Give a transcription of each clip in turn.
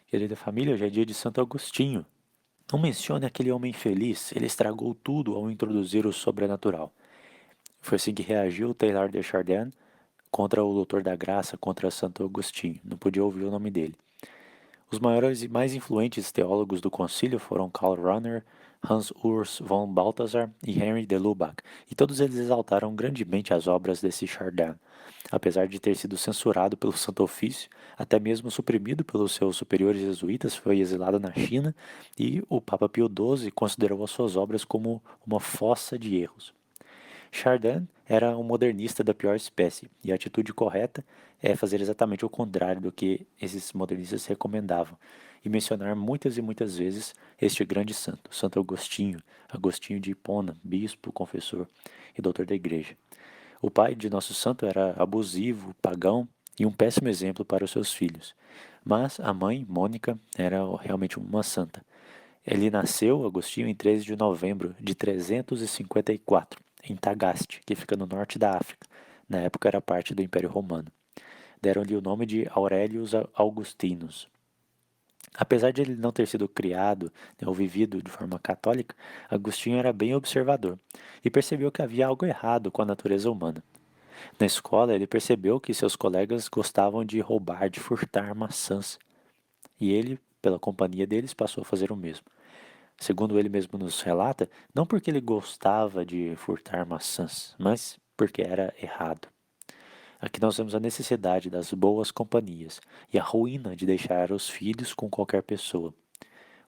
Querida família, hoje é dia de Santo Agostinho. Não mencione aquele homem feliz, ele estragou tudo ao introduzir o sobrenatural. Foi assim que reagiu Taylor de Chardin contra o Doutor da Graça, contra Santo Agostinho. Não podia ouvir o nome dele. Os maiores e mais influentes teólogos do concílio foram Karl Rahner, Hans Urs von Balthasar e Henry de Lubac, e todos eles exaltaram grandemente as obras desse Chardin. Apesar de ter sido censurado pelo Santo Ofício, até mesmo suprimido pelos seus superiores jesuítas, foi exilado na China e o Papa Pio XII considerou as suas obras como uma fossa de erros. Chardin era um modernista da pior espécie, e a atitude correta é fazer exatamente o contrário do que esses modernistas recomendavam, e mencionar muitas e muitas vezes este grande santo, Santo Agostinho, Agostinho de Hipona, bispo, confessor e doutor da igreja. O pai de nosso santo era abusivo, pagão e um péssimo exemplo para os seus filhos. Mas a mãe, Mônica, era realmente uma santa. Ele nasceu, Agostinho, em 13 de novembro de 354, em Tagaste, que fica no norte da África. Na época era parte do Império Romano. Deram-lhe o nome de Aurelius Augustinus. Apesar de ele não ter sido criado, ou vivido de forma católica, Agostinho era bem observador e percebeu que havia algo errado com a natureza humana. Na escola, ele percebeu que seus colegas gostavam de roubar, de furtar maçãs, e ele, pela companhia deles, passou a fazer o mesmo. Segundo ele mesmo nos relata, não porque ele gostava de furtar maçãs, mas porque era errado. Aqui nós vemos a necessidade das boas companhias e a ruína de deixar os filhos com qualquer pessoa.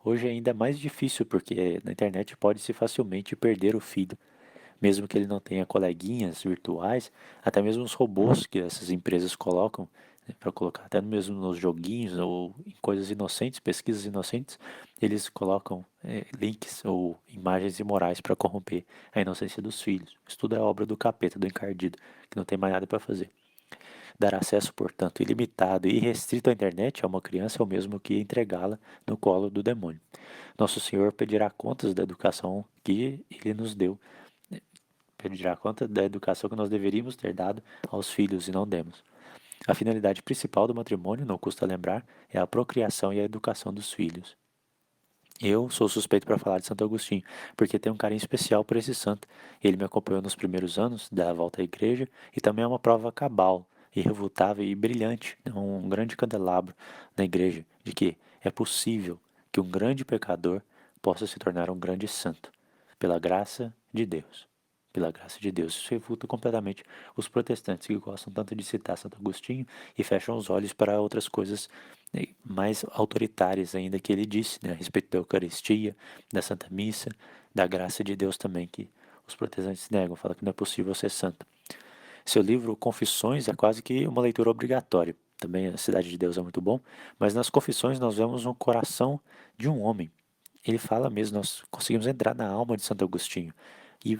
Hoje é ainda mais difícil porque na internet pode-se facilmente perder o filho, mesmo que ele não tenha coleguinhas virtuais, até mesmo os robôs que essas empresas colocam, né, para colocar até mesmo nos joguinhos ou em coisas inocentes, pesquisas inocentes, eles colocam links ou imagens imorais para corromper a inocência dos filhos. Isso tudo é obra do capeta, do encardido, que não tem mais nada para fazer. Dar acesso, portanto, ilimitado e restrito à internet a uma criança é o mesmo que entregá-la no colo do demônio. Nosso Senhor pedirá contas da educação que Ele nos deu, pedirá conta da educação que nós deveríamos ter dado aos filhos e não demos. A finalidade principal do matrimônio, não custa lembrar, é a procriação e a educação dos filhos. Eu sou suspeito para falar de Santo Agostinho, porque tenho um carinho especial por esse santo. Ele me acompanhou nos primeiros anos da volta à igreja e também é uma prova cabal, irrefutável e brilhante, um grande candelabro na igreja, de que é possível que um grande pecador possa se tornar um grande santo, pela graça de Deus. Pela graça de Deus. Isso refuta completamente os protestantes que gostam tanto de citar Santo Agostinho e fecham os olhos para outras coisas mais autoritárias ainda que ele disse, né, a respeito da Eucaristia, da Santa Missa, da graça de Deus também, que os protestantes negam, falam que não é possível ser santo. Seu livro Confissões é quase que uma leitura obrigatória. Também a Cidade de Deus é muito bom, mas nas Confissões nós vemos um coração de um homem. Ele fala mesmo, nós conseguimos entrar na alma de Santo Agostinho e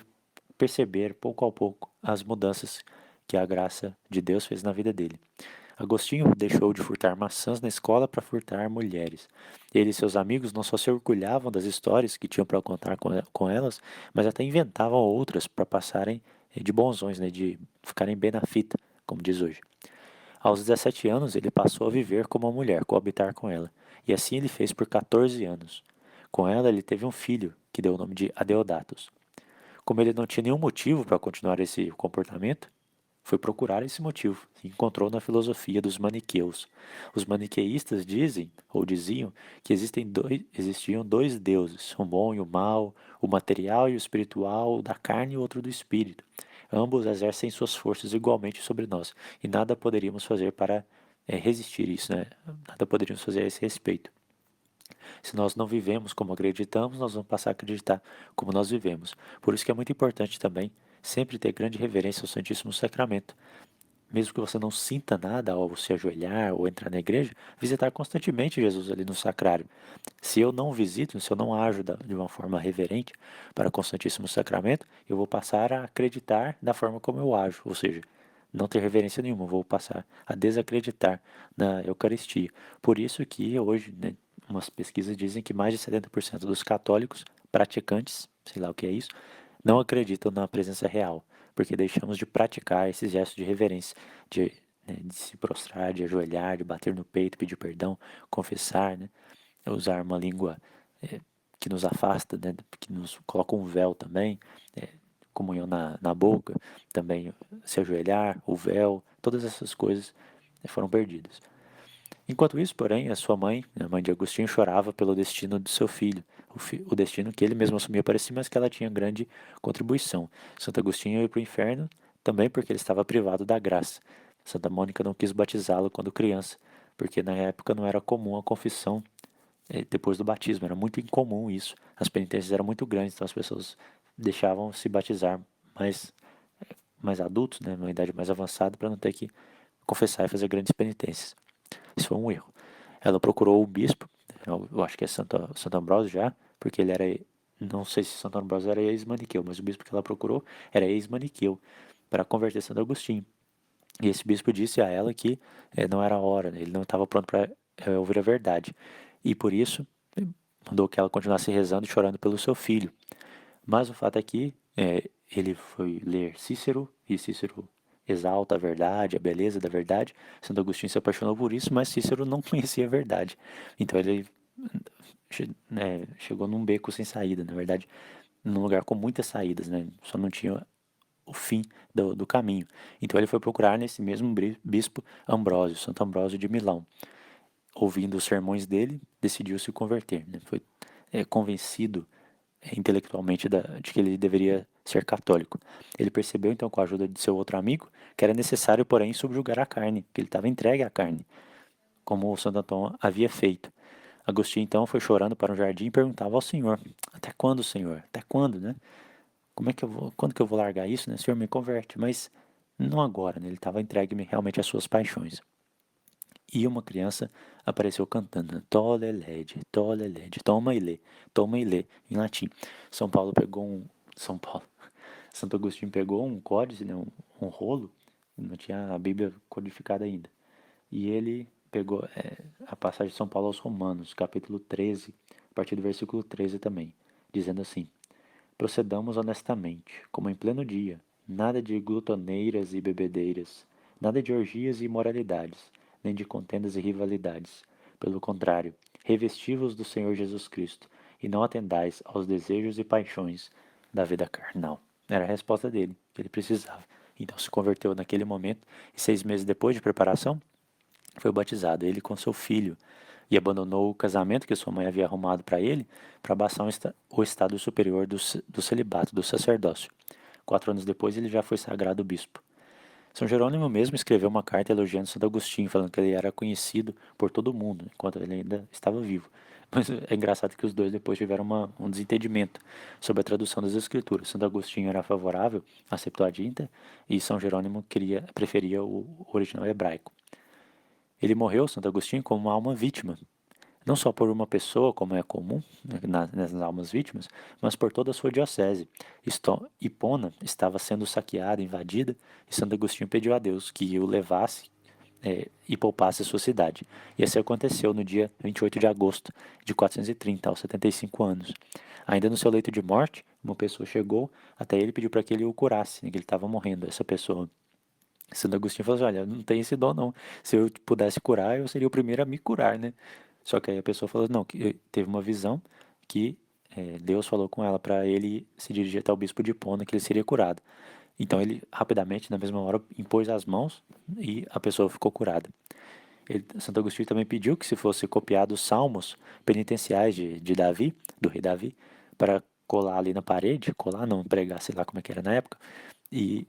perceber pouco a pouco as mudanças que a graça de Deus fez na vida dele. Agostinho deixou de furtar maçãs na escola para furtar mulheres. Ele e seus amigos não só se orgulhavam das histórias que tinham para contar com elas, mas até inventavam outras para passarem de bonzões, né, de ficarem bem na fita, como diz hoje. Aos 17 anos, ele passou a viver como uma mulher, coabitar com ela, e assim ele fez por 14 anos. Com ela, ele teve um filho, que deu o nome de Adeodatus. Como ele não tinha nenhum motivo para continuar esse comportamento, foi procurar esse motivo e encontrou na filosofia dos maniqueus. Os maniqueístas dizem, ou diziam, que existiam dois deuses, o bom e o mal, o material e o espiritual, o da carne e o outro do espírito. Ambos exercem suas forças igualmente sobre nós, e nada poderíamos fazer para resistir isso, né? Nada poderíamos fazer a esse respeito. Se nós não vivemos como acreditamos, nós vamos passar a acreditar como nós vivemos. Por isso que é muito importante também sempre ter grande reverência ao Santíssimo Sacramento. Mesmo que você não sinta nada ao se ajoelhar ou entrar na igreja, visitar constantemente Jesus ali no sacrário. Se eu não visito, se eu não ajo de uma forma reverente para com o Santíssimo Sacramento, eu vou passar a acreditar da forma como eu ajo, ou seja, não ter reverência nenhuma, vou passar a desacreditar na Eucaristia. Por isso que hoje, né, umas pesquisas dizem que mais de 70% dos católicos praticantes, sei lá o que é isso, não acreditam na presença real, porque deixamos de praticar esse gesto de reverência, de né, de se prostrar, de ajoelhar, de bater no peito, pedir perdão, confessar, né, usar uma língua que nos afasta, né, que nos coloca um véu também, comunhão na boca, também se ajoelhar, o véu, todas essas coisas foram perdidas. Enquanto isso, porém, a sua mãe, a mãe de Agostinho, chorava pelo destino do seu filho, o destino que ele mesmo assumia para si, mas que ela tinha grande contribuição. Santo Agostinho ia para o inferno também porque ele estava privado da graça. Santa Mônica não quis batizá-lo quando criança, porque na época não era comum a confissão depois do batismo, era muito incomum isso. As penitências eram muito grandes, então as pessoas deixavam se batizar mais adultos, né, numa idade mais avançada, para não ter que confessar e fazer grandes penitências. Isso foi um erro. Ela procurou o bispo, eu acho que é Santo Ambrósio já, porque ele era, não sei se Santo Ambrósio era ex-maniqueu, mas o bispo que ela procurou era ex-maniqueu, para converter Santo Agostinho. E esse bispo disse a ela que não era a hora, né, ele não estava pronto para ouvir a verdade. E por isso, mandou que ela continuasse rezando e chorando pelo seu filho. Mas o fato é que ele foi ler Cícero, e Cícero exalta a verdade, a beleza da verdade. Santo Agostinho se apaixonou por isso, mas Cícero não conhecia a verdade. Então ele chegou num beco sem saída, na verdade, num lugar com muitas saídas, né? Só não tinha o fim do caminho. Então ele foi procurar nesse mesmo bispo Ambrósio, Santo Ambrósio de Milão. Ouvindo os sermões dele, decidiu se converter, né? Foi convencido intelectualmente de que ele deveria ser católico. Ele percebeu então, com a ajuda de seu outro amigo, que era necessário, porém, subjugar a carne, que ele estava entregue à carne, como o Santo Antão havia feito. Agostinho então foi chorando para um jardim e perguntava ao Senhor: até quando, Senhor? Até quando, né? Quando que eu vou largar isso, né? Senhor, me converte, mas não agora, né? Ele estava entregue realmente às suas paixões. E uma criança apareceu cantando Tolle lege, toma e lê, em latim. Santo Agostinho pegou um códice, né, um rolo, não tinha a Bíblia codificada ainda. E ele pegou a passagem de São Paulo aos Romanos, capítulo 13, a partir do versículo 13 também, dizendo assim: procedamos honestamente, como em pleno dia, nada de glutoneiras e bebedeiras, nada de orgias e imoralidades, nem de contendas e rivalidades. Pelo contrário, revesti-vos do Senhor Jesus Cristo, e não atendais aos desejos e paixões da vida carnal. Era a resposta dele, que ele precisava. Então se converteu naquele momento, e 6 meses depois de preparação, foi batizado, ele com seu filho, e abandonou o casamento que sua mãe havia arrumado para ele, para abaixar o estado superior do celibato, do sacerdócio. 4 anos depois, ele já foi sagrado bispo. São Jerônimo mesmo escreveu uma carta elogiando Santo Agostinho, falando que ele era conhecido por todo mundo, enquanto ele ainda estava vivo. Mas é engraçado que os dois depois tiveram um desentendimento sobre a tradução das escrituras. Santo Agostinho era favorável à Septuaginta e São Jerônimo preferia o original hebraico. Ele morreu, Santo Agostinho, como uma alma vítima, não só por uma pessoa, como é comum nas almas vítimas, mas por toda a sua diocese. Hipona estava sendo saqueada, invadida, e Santo Agostinho pediu a Deus que o levasse e poupasse a sua cidade. E assim aconteceu no dia 28 de agosto de 430, aos 75 anos. Ainda no seu leito de morte, uma pessoa chegou até ele e pediu para que ele o curasse, que ele estava morrendo, essa pessoa. Santo Agostinho falou assim, olha, não tem esse dom não. Se eu pudesse curar, eu seria o primeiro a me curar, né? Só que aí a pessoa falou, não, que teve uma visão que Deus falou com ela para ele se dirigir até o bispo de Hipona, que ele seria curado. Então ele rapidamente, na mesma hora, impôs as mãos e a pessoa ficou curada. Santo Agostinho também pediu que se fosse copiado os salmos penitenciais de Davi, do rei Davi, para colar ali na parede, colar não, pregar, sei lá como é que era na época, e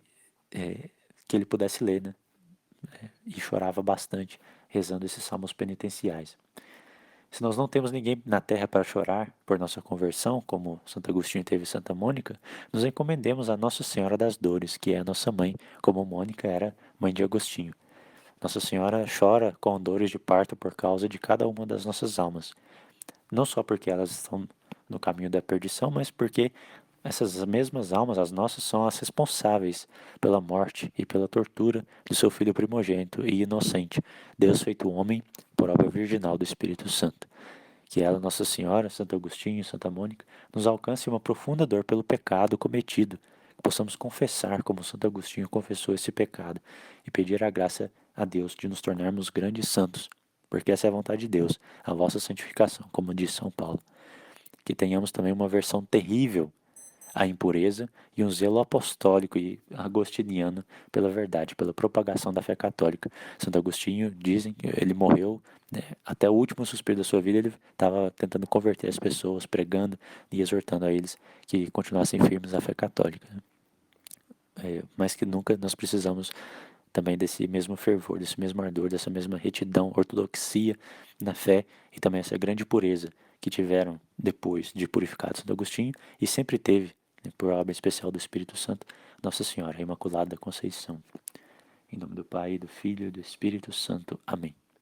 que ele pudesse ler, né? E chorava bastante rezando esses salmos penitenciais. Se nós não temos ninguém na terra para chorar por nossa conversão, como Santo Agostinho teve Santa Mônica, nos encomendemos a Nossa Senhora das Dores, que é a nossa mãe, como Mônica era mãe de Agostinho. Nossa Senhora chora com dores de parto por causa de cada uma das nossas almas. Não só porque elas estão no caminho da perdição, mas porque essas mesmas almas, as nossas, são as responsáveis pela morte e pela tortura do seu filho primogênito e inocente, Deus feito homem por obra virginal do Espírito Santo. Que ela, Nossa Senhora, Santo Agostinho, Santa Mônica, nos alcance uma profunda dor pelo pecado cometido, que possamos confessar como Santo Agostinho confessou esse pecado e pedir a graça a Deus de nos tornarmos grandes santos, porque essa é a vontade de Deus, a vossa santificação, como diz São Paulo. Que tenhamos também uma versão terrível à impureza e um zelo apostólico e agostiniano pela verdade, pela propagação da fé católica. Santo Agostinho, dizem que ele morreu, né, até o último suspiro da sua vida, ele estava tentando converter as pessoas, pregando e exortando a eles que continuassem firmes à fé católica. Mais que nunca nós precisamos também desse mesmo fervor, desse mesmo ardor, dessa mesma retidão, ortodoxia na fé e também essa grande pureza que tiveram depois de purificado Santo Agostinho e sempre teve, né, por obra especial do Espírito Santo, Nossa Senhora, a Imaculada Conceição. Em nome do Pai, do Filho e do Espírito Santo. Amém.